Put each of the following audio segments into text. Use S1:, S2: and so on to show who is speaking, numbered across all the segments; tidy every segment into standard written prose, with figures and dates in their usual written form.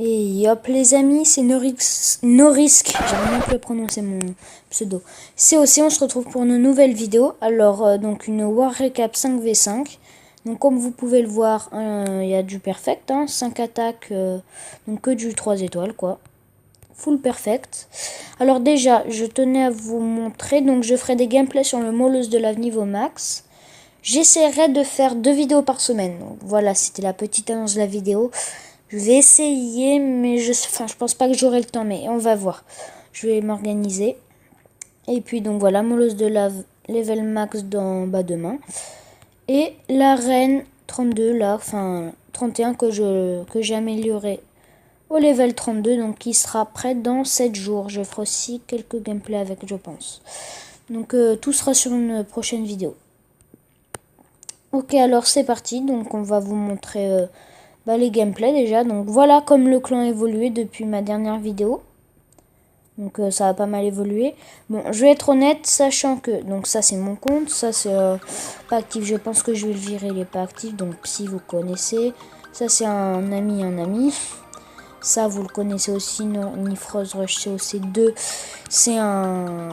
S1: Et hop les amis, c'est Norisk, j'arrive même plus à prononcer mon pseudo. C'est aussi, on se retrouve pour une nouvelle vidéo. Alors donc une War Recap 5v5. Donc comme vous pouvez le voir, il y a du perfect, 5 attaques, donc que du 3 étoiles quoi. Full perfect. Alors déjà, je tenais à vous montrer, donc je ferai des gameplays sur le Molosse de Lave niveau max. J'essaierai de faire 2 vidéos par semaine. Donc voilà, c'était la petite annonce de la vidéo. Je vais essayer, mais je pense pas que j'aurai le temps, mais on va voir. Je vais m'organiser. Et puis donc voilà, Molosse de Lave level max dans demain. Et l'arène 32 là, enfin 31 que j'ai amélioré au level 32, donc qui sera prêt dans 7 jours. Je ferai aussi quelques gameplays avec, je pense. Donc tout sera sur une prochaine vidéo. Ok, alors c'est parti. Donc on va vous montrer les gameplays déjà. Donc voilà comme le clan a évolué depuis ma dernière vidéo. Donc ça a pas mal évolué. Bon, je vais être honnête, sachant que donc ça c'est mon compte, ça c'est pas actif. Je pense que je vais le virer, il est pas actif. Donc si vous connaissez, ça c'est un ami. Ça vous le connaissez aussi, Nifrost Rush COC2. C'est un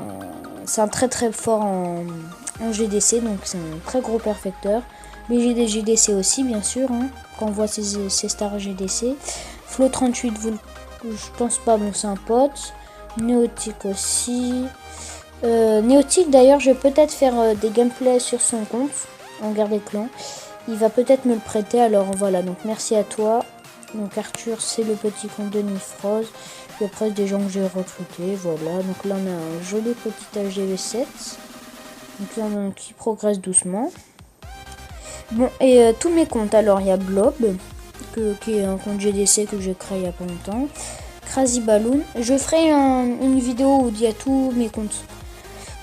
S1: très fort en GDC, donc c'est un très gros perfecteur. BGD GDC aussi bien sûr, quand on voit ses stars GDC. Flo 38, je pense pas, bon c'est un pote. Néotique aussi. Néotique d'ailleurs, je vais peut-être faire des gameplays sur son compte en guerre des clans. Il va peut-être me le prêter, alors voilà, donc merci à toi. Donc Arthur, c'est le petit compte de Nifrost. Puis après des gens que j'ai recrutés, voilà. Donc là on a un joli petit HDV7. Donc là qui progresse doucement. Bon, et tous mes comptes, alors il y a Blob, qui est un compte GDC que j'ai créé il y a pas longtemps. Crazy Balloon. Je ferai une vidéo où il y a tous mes comptes.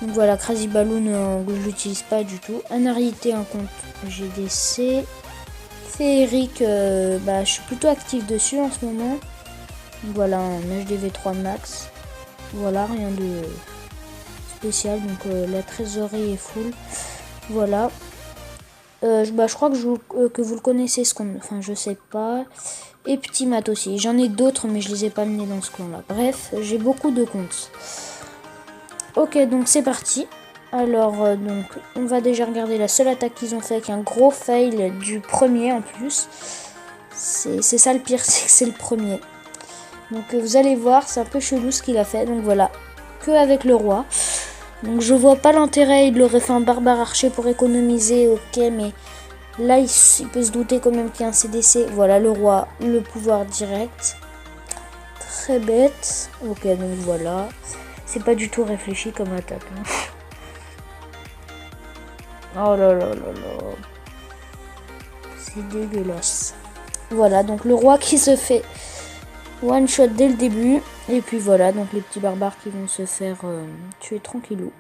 S1: Donc voilà, Crazy Balloon, je l'utilise pas du tout. Anarité, un compte GDC. Féerique, je suis plutôt actif dessus en ce moment. Donc voilà, un HDV3 max. Voilà, rien de spécial. Donc la trésorerie est full. Voilà. Je crois que vous le connaissez ce compte. Enfin, je sais pas. Et Petit Mat aussi. J'en ai d'autres, mais je les ai pas menés dans ce clan-là. Bref, j'ai beaucoup de comptes. Ok, donc c'est parti. Alors, donc, on va déjà regarder la seule attaque qu'ils ont fait avec un gros fail du premier en plus. C'est ça le pire, c'est que c'est le premier. Donc, vous allez voir, c'est un peu chelou ce qu'il a fait. Donc voilà, que avec le roi. Donc, je vois pas l'intérêt. Il aurait fait un barbare archer pour économiser, ok, mais là, il peut se douter quand même qu'il y a un CDC. Voilà, le roi, le pouvoir direct. Très bête. Ok, donc voilà. C'est pas du tout réfléchi comme attaque. Oh là là là là. C'est dégueulasse. Voilà, donc le roi qui se fait one shot dès le début. Et puis voilà, donc les petits barbares qui vont se faire tuer tranquillou.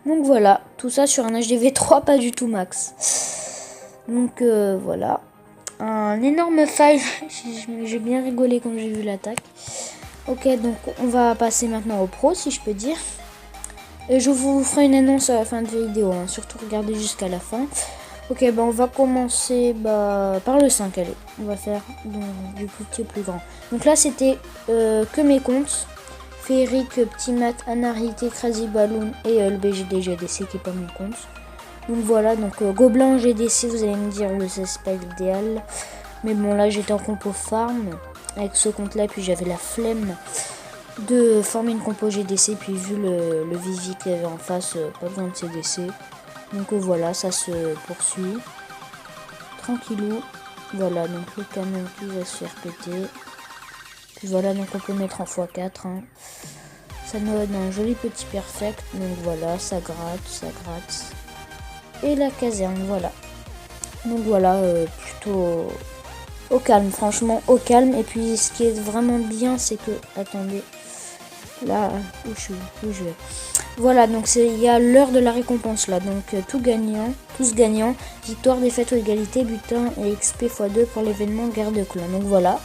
S1: Donc voilà, tout ça sur un HDV3 pas du tout max. Donc voilà. Un énorme fail. J'ai bien rigolé quand j'ai vu l'attaque. Ok, donc on va passer maintenant au pro si je peux dire. Et je vous ferai une annonce à la fin de la vidéo, surtout regardez jusqu'à la fin. Ok, on va commencer par le 5, allez. On va faire du petit au plus grand. Donc là, c'était que mes comptes. Féerique, Petit Mat, Anarité, Crazy Balloon et le BGD GDC qui est pas mon compte. Donc voilà, donc Gobelin GDC, vous allez me dire, c'est pas idéal. Mais bon, là, j'étais en compo farm avec ce compte-là, puis j'avais la flemme de former une compo GDC, puis vu le Vivi qu'il y avait en face, pas besoin de CDC. Donc voilà, ça se poursuit. Tranquillou. Voilà, donc le canon qui va se faire péter. Puis voilà, donc on peut mettre en x4. Ça nous donne un joli petit perfect. Donc voilà, ça gratte, ça gratte. Et la caserne, voilà. Donc voilà, plutôt au calme, franchement au calme. Et puis ce qui est vraiment bien, c'est que, attendez, là, où je vais. Voilà, donc il y a l'heure de la récompense là, donc tous gagnants, victoire, défaite ou égalité, butin et XP x2 pour l'événement guerre de clan. Donc voilà,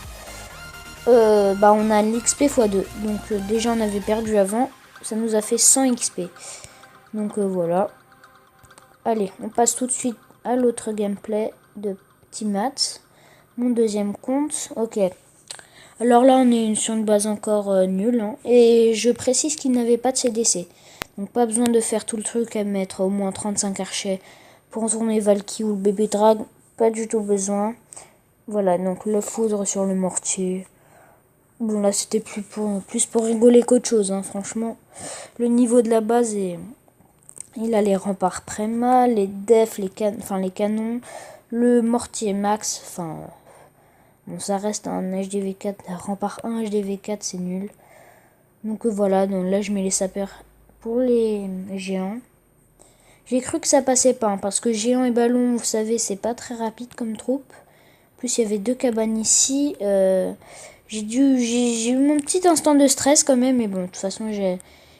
S1: on a l'XP x2, donc déjà on avait perdu avant, ça nous a fait 100 XP. Donc voilà, allez, on passe tout de suite à l'autre gameplay de Petit Mat, mon deuxième compte. Ok, Alors là, on est sur une base encore nulle. Hein. Et je précise qu'il n'avait pas de CDC. Donc pas besoin de faire tout le truc à mettre au moins 35 archers pour tourner Valky ou le bébé drague. Pas du tout besoin. Voilà, donc la foudre sur le mortier. Bon là c'était plus pour rigoler qu'autre chose, hein, franchement. Le niveau de la base est... Il a les remparts Préma, les defs, les canons, le mortier max, enfin... Bon, ça reste un HDV4, un rempart 1 HDV4, c'est nul. Donc voilà, donc là je mets les sapeurs pour les géants. J'ai cru que ça passait pas, hein, parce que géant et ballon, vous savez, c'est pas très rapide comme troupe. En plus, il y avait 2 cabanes ici. J'ai eu mon petit instant de stress quand même, mais bon, de toute façon,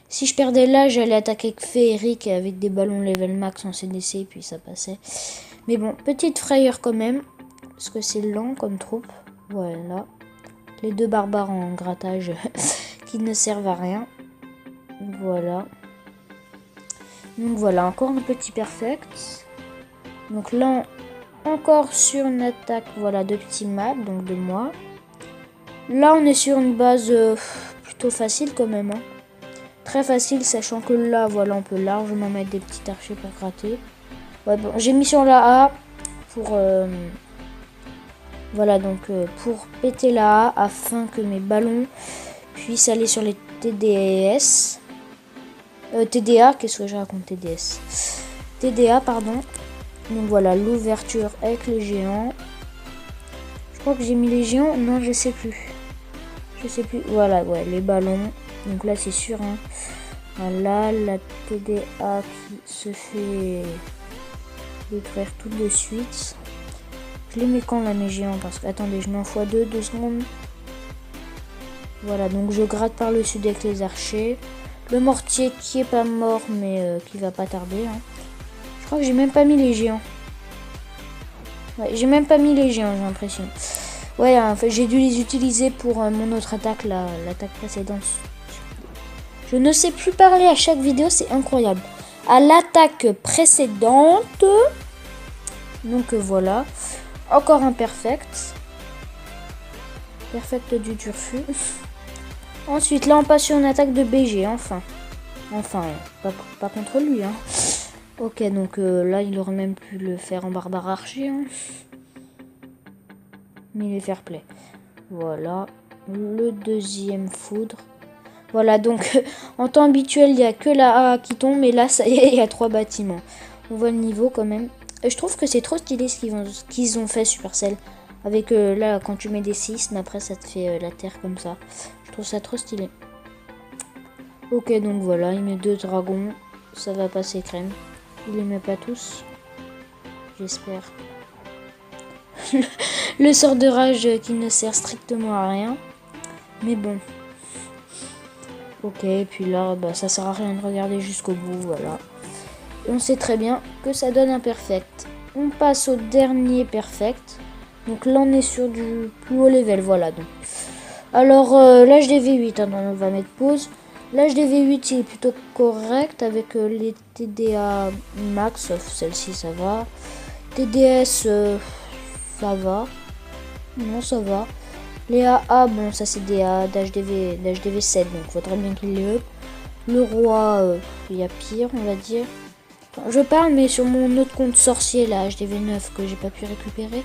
S1: si je perdais là, j'allais attaquer Kfé et Eric avec des ballons level max en CDC, et puis ça passait. Mais bon, petite frayeur quand même, parce que c'est lent comme troupe. Voilà. Les 2 barbares en grattage qui ne servent à rien. Voilà. Donc voilà, encore un petit perfect. Donc là, encore sur une attaque, voilà, de petits maps, donc de moi. Là, on est sur une base plutôt facile quand même. Hein. Très facile, sachant que là, voilà, on peut largement mettre des petits archers pour gratter. Ouais, bon, j'ai mis sur la A pour... voilà, donc pour péter la A afin que mes ballons puissent aller sur les TDS. TDA, qu'est-ce que je raconte TDS TDA, pardon. Donc voilà, l'ouverture avec les géants. Je crois que j'ai mis les géants. Non, je sais plus. Je sais plus. Voilà, ouais, les ballons. Donc là, c'est sûr. Hein. Voilà, la TDA qui se fait détruire tout de suite. Je les mets quand là, mes géants? Parce que, attendez, je mets en x2, 2 secondes. Voilà, donc je gratte par le sud avec les archers. Le mortier qui est pas mort, mais qui va pas tarder. Hein. Je crois que j'ai même pas mis les géants. Ouais, j'ai même pas mis les géants, j'ai l'impression. Ouais, en fait, j'ai dû les utiliser pour mon autre attaque, l'attaque précédente. Je ne sais plus parler à chaque vidéo, c'est incroyable. À l'attaque précédente. Donc voilà. Encore un perfect. Perfect du turfu. Ensuite, là, on passe sur une attaque de BG, enfin. Enfin, pas contre lui, hein. Ok, donc là, il aurait même pu le faire en barbare archer. Hein. Mais il est fair play. Voilà. Le deuxième foudre. Voilà, donc en temps habituel, il n'y a que la A qui tombe. Mais là, ça y est, il y a 3 bâtiments. On voit le niveau quand même. Et je trouve que c'est trop stylé ce qu'ils ont fait, Supercell. Avec là, quand tu mets des 6, mais après, ça te fait la terre comme ça. Je trouve ça trop stylé. Ok, donc voilà, il met 2 dragons. Ça va passer crème. Il les met pas tous. J'espère. Le sort de rage qui ne sert strictement à rien. Mais bon. Ok, et puis là, bah, ça sert à rien de regarder jusqu'au bout, voilà. Et on sait très bien que ça donne un perfect. On passe au dernier perfect. Donc là, on est sur du plus haut level, voilà. Donc. Alors, l'HDV8, hein, on va mettre pause. L'HDV8, il est plutôt correct avec les TDA max, sauf celle-ci, ça va. TDS, ça va. Non, ça va. Les AA, bon, ça c'est des AA d'HDV7, donc faudrait bien qu'il les up. Le roi, il y a pire, on va dire. Enfin, je parle, mais sur mon autre compte sorcier, là, HDV9, que j'ai pas pu récupérer,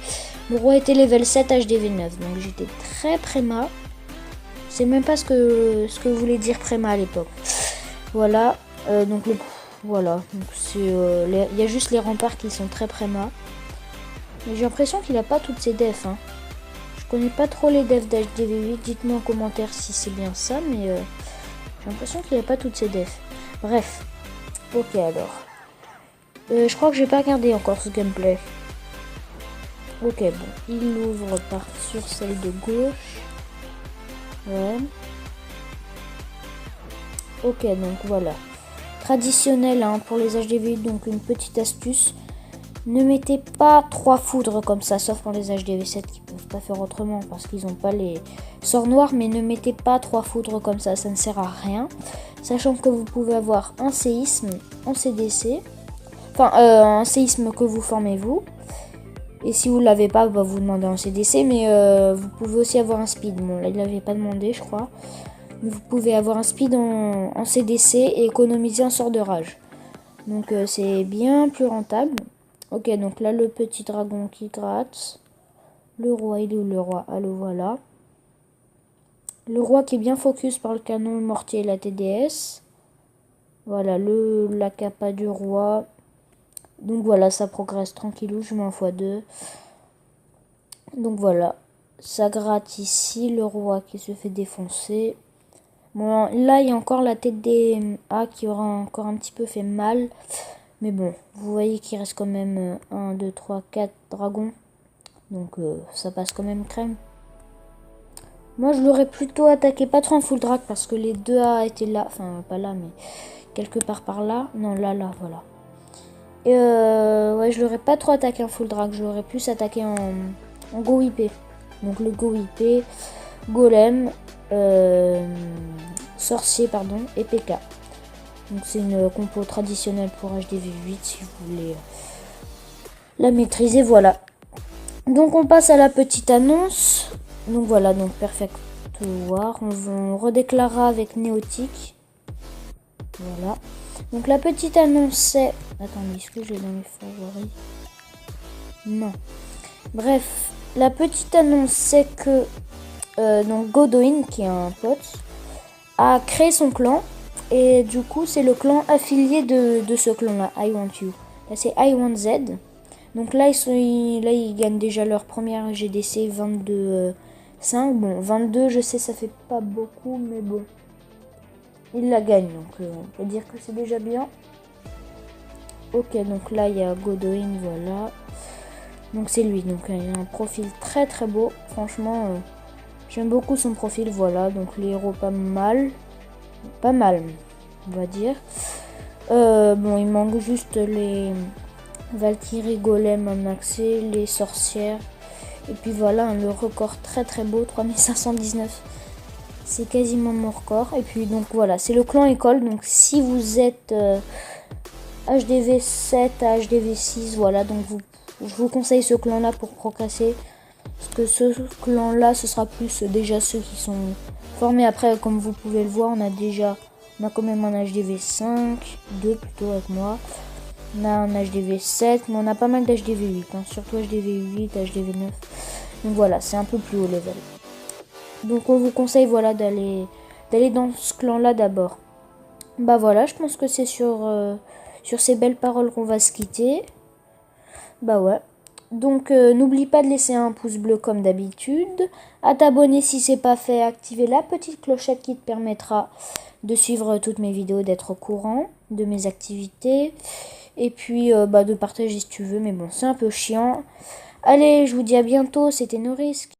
S1: mon roi était level 7 HDV9, donc j'étais très préma. C'est même pas ce que voulait dire préma à l'époque. Voilà, donc voilà, il y a juste les remparts qui sont très préma. Mais j'ai l'impression qu'il a pas toutes ses defs, hein. Je connais pas trop les defs d'HDV8, dites-moi en commentaire si c'est bien ça, mais j'ai l'impression qu'il a pas toutes ses defs. Bref, ok alors. Je crois que j'ai pas regardé encore ce gameplay. Ok, bon, il ouvre par sur celle de gauche. Ouais. Ok, donc voilà. Traditionnel hein, pour les HDV8, donc une petite astuce. Ne mettez pas 3 foudres comme ça, sauf pour les HDV7 qui peuvent pas faire autrement parce qu'ils n'ont pas les sorts noirs, mais ne mettez pas 3 foudres comme ça ne sert à rien. Sachant que vous pouvez avoir un séisme en CDC, enfin un séisme que vous formez vous, Et si vous l'avez pas, bah, vous demandez en CDC, mais vous pouvez aussi avoir un speed. Bon, là, il l'avait pas demandé, je crois. Mais vous pouvez avoir un speed en CDC et économiser un sort de rage. Donc, c'est bien plus rentable. Ok, donc là, le petit dragon qui gratte. Le roi, il est où le roi? Ah, le voilà. Le roi qui est bien focus par le canon, le mortier et la TDS. Voilà, la capa du roi. Donc voilà, ça progresse tranquillou, je mets en x2. Donc voilà, ça gratte ici, le roi qui se fait défoncer. Bon, là, il y a encore la tête des A qui aura encore un petit peu fait mal. Mais bon, vous voyez qu'il reste quand même 1, 2, 3, 4 dragons. Donc ça passe quand même crème. Moi, je l'aurais plutôt attaqué pas trop en full drag parce que les 2 A étaient là. Enfin, pas là, mais quelque part par là. Non, là, voilà. Et ouais, je l'aurais pas trop attaqué en full drag. Je l'aurais plus attaqué en go IP. Donc le go IP, golem, sorcier, pardon, et PK. Donc c'est une compo traditionnelle pour HDV8 si vous voulez la maîtriser. Voilà. Donc on passe à la petite annonce. Donc voilà, donc Perfect War. On redéclarera avec Néotique. Voilà. Donc la petite annonce c'est... Attendez, est-ce que j'ai dans les favoris? Non. Bref, la petite annonce c'est que donc Godoin, qui est un pote, a créé son clan. Et du coup, c'est le clan affilié de ce clan-là, I Want You. Là, c'est I Want Z. Donc là, ils gagnent déjà leur première GDC 22-5. Bon, 22, je sais, ça fait pas beaucoup, mais bon. Ils la gagnent, donc on peut dire que c'est déjà bien. Ok, donc là, il y a Godoin, voilà. Donc c'est lui, donc il a un profil très très beau. Franchement, j'aime beaucoup son profil, voilà. Donc les héros pas mal, on va dire. Bon, il manque juste les Valkyrie, Golem en accès, les sorcières. Et puis voilà, le record très très beau, 3519. C'est quasiment mon record. Et puis donc voilà, c'est le clan école. Donc si vous êtes HDV 7 à HDV 6, voilà, donc je vous conseille ce clan là pour progresser. Parce que ce clan là, ce sera plus déjà ceux qui sont formés. Après, comme vous pouvez le voir, on a quand même un HDV 5, 2 plutôt avec moi. On a un HDV 7, mais on a pas mal d'HDV 8, hein, surtout HDV 8, HDV 9. Donc voilà, c'est un peu plus haut level. Donc on vous conseille voilà d'aller dans ce clan là d'abord. Bah voilà, je pense que c'est sur ces belles paroles qu'on va se quitter. Bah ouais. Donc n'oublie pas de laisser un pouce bleu comme d'habitude. À t'abonner si c'est pas fait. Activer la petite clochette qui te permettra de suivre toutes mes vidéos, d'être au courant de mes activités. Et puis de partager si tu veux. Mais bon, c'est un peu chiant. Allez, je vous dis à bientôt. C'était Norisque.